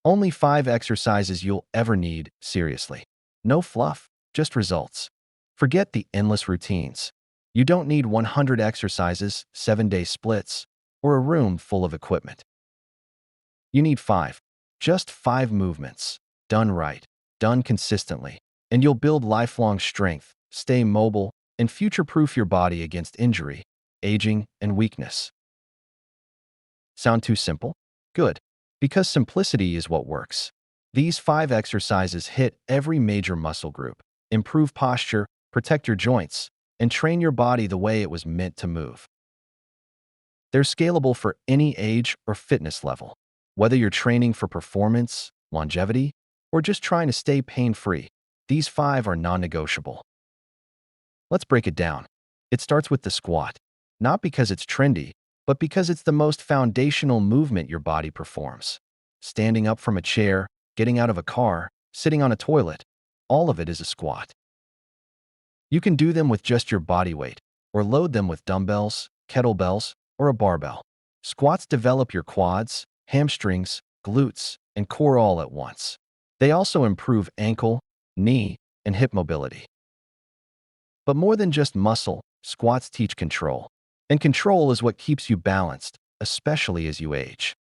Only 5 exercises you'll ever need, seriously. No fluff, just results. Forget the endless routines. You don't need 100 exercises, 7-day splits, or a room full of equipment. You need 5. Just 5 movements. Done right, done consistently, and you'll build lifelong strength, stay mobile, and future-proof your body against injury, aging, and weakness. Sound too simple? Good, because simplicity is what works. These 5 exercises hit every major muscle group, improve posture, protect your joints, and train your body the way it was meant to move. They're scalable for any age or fitness level. Whether you're training for performance, longevity, or just trying to stay pain-free, these 5 are non-negotiable. Let's break it down. It starts with the squat, not because it's trendy, but because it's the most foundational movement your body performs. Standing up from a chair, getting out of a car, sitting on a toilet, all of it is a squat. You can do them with just your body weight, or load them with dumbbells, kettlebells, or a barbell. Squats develop your quads, hamstrings, glutes, and core all at once. They also improve ankle, knee, and hip mobility. But more than just muscle, squats teach control. And control is what keeps you balanced, especially as you age.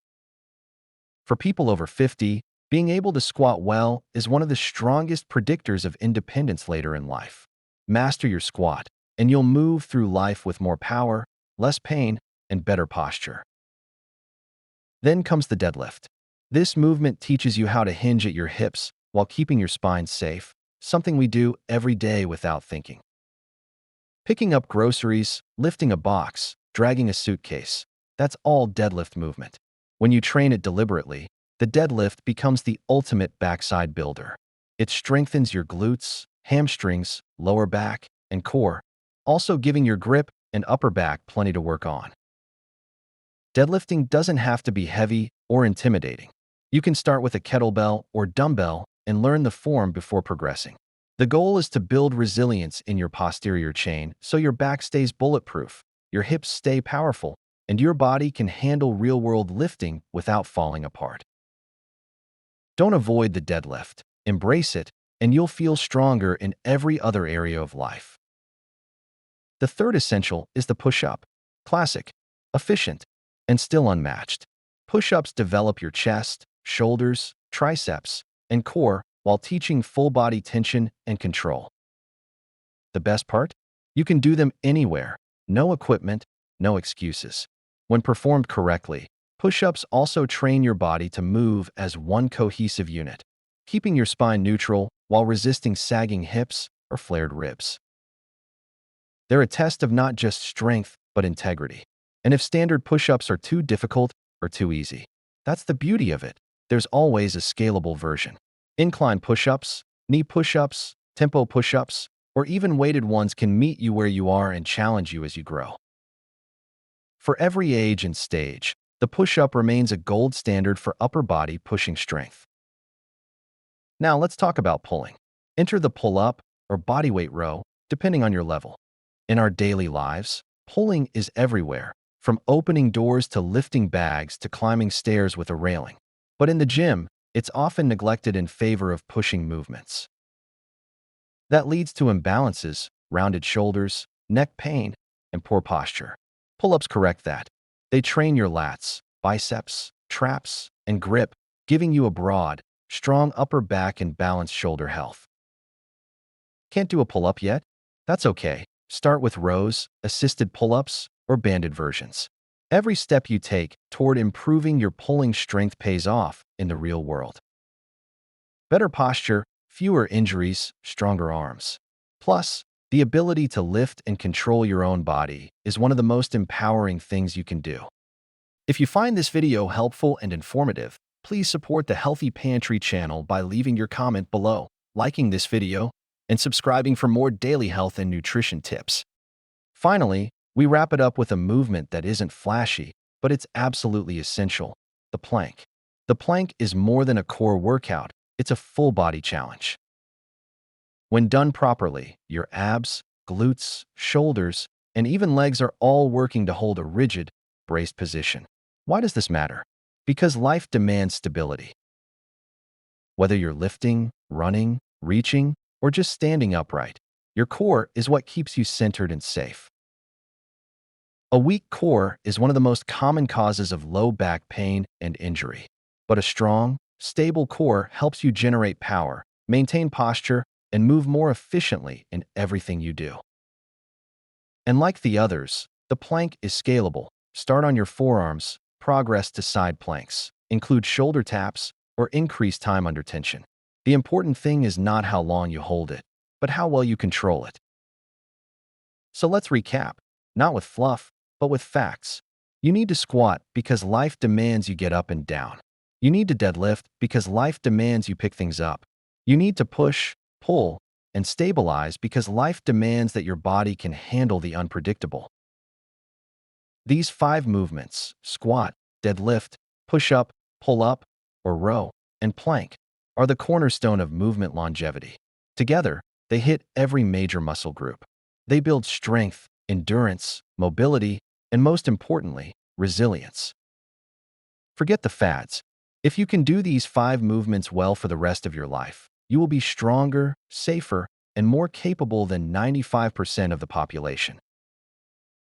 For people over 50, being able to squat well is one of the strongest predictors of independence later in life. Master your squat, and you'll move through life with more power, less pain, and better posture. Then comes the deadlift. This movement teaches you how to hinge at your hips while keeping your spine safe, something we do every day without thinking. Picking up groceries, lifting a box, dragging a suitcase, that's all deadlift movement. When you train it deliberately, the deadlift becomes the ultimate backside builder. It strengthens your glutes, hamstrings, lower back, and core, also giving your grip and upper back plenty to work on. Deadlifting doesn't have to be heavy or intimidating. You can start with a kettlebell or dumbbell and learn the form before progressing. The goal is to build resilience in your posterior chain so your back stays bulletproof, your hips stay powerful, and your body can handle real-world lifting without falling apart. Don't avoid the deadlift. Embrace it, and you'll feel stronger in every other area of life. The third essential is the push-up. Classic, efficient, and still unmatched. Push-ups develop your chest, shoulders, triceps, and core while teaching full body tension and control. The best part? You can do them anywhere. No equipment, no excuses. When performed correctly, push-ups also train your body to move as one cohesive unit, keeping your spine neutral while resisting sagging hips or flared ribs. They're a test of not just strength, but integrity. And if standard push-ups are too difficult or too easy, that's the beauty of it. There's always a scalable version. Incline push-ups, knee push-ups, tempo push-ups, or even weighted ones can meet you where you are and challenge you as you grow. For every age and stage, the push-up remains a gold standard for upper body pushing strength. Now let's talk about pulling. Enter the pull-up or bodyweight row, depending on your level. In our daily lives, pulling is everywhere, from opening doors to lifting bags to climbing stairs with a railing. But in the gym, it's often neglected in favor of pushing movements. That leads to imbalances, rounded shoulders, neck pain, and poor posture. Pull-ups correct that. They train your lats, biceps, traps, and grip, giving you a broad, strong upper back and balanced shoulder health. Can't do a pull-up yet? That's okay. Start with rows, assisted pull-ups, or banded versions. Every step you take toward improving your pulling strength pays off in the real world. Better posture, fewer injuries, stronger arms. Plus, the ability to lift and control your own body is one of the most empowering things you can do. If you find this video helpful and informative, please support the Healthy Pantry channel by leaving your comment below, liking this video, and subscribing for more daily health and nutrition tips. Finally, we wrap it up with a movement that isn't flashy, but it's absolutely essential: the plank. The plank is more than a core workout, it's a full-body challenge. When done properly, your abs, glutes, shoulders, and even legs are all working to hold a rigid, braced position. Why does this matter? Because life demands stability. Whether you're lifting, running, reaching, or just standing upright, your core is what keeps you centered and safe. A weak core is one of the most common causes of low back pain and injury. But a strong, stable core helps you generate power, maintain posture, and move more efficiently in everything you do. And like the others, the plank is scalable. Start on your forearms, progress to side planks, include shoulder taps, or increase time under tension. The important thing is not how long you hold it, but how well you control it. So let's recap, not with fluff, but with facts. You need to squat because life demands you get up and down. You need to deadlift because life demands you pick things up. You need to push, pull, and stabilize because life demands that your body can handle the unpredictable. These 5 movements, squat, deadlift, push-up, pull-up, or row, and plank, are the cornerstone of movement longevity. Together, they hit every major muscle group. They build strength, endurance, mobility, and most importantly, resilience. Forget the fads. If you can do these 5 movements well for the rest of your life, you will be stronger, safer, and more capable than 95% of the population.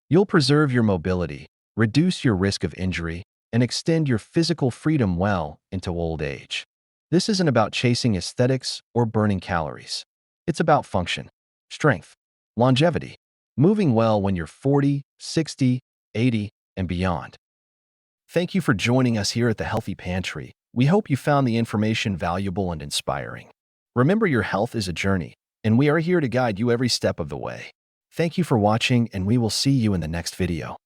You'll preserve your mobility, reduce your risk of injury, and extend your physical freedom well into old age. This isn't about chasing aesthetics or burning calories. It's about function, strength, longevity, moving well when you're 40, 60, 80, and beyond. Thank you for joining us here at the Healthy Pantry. We hope you found the information valuable and inspiring. Remember, your health is a journey, and we are here to guide you every step of the way. Thank you for watching, and we will see you in the next video.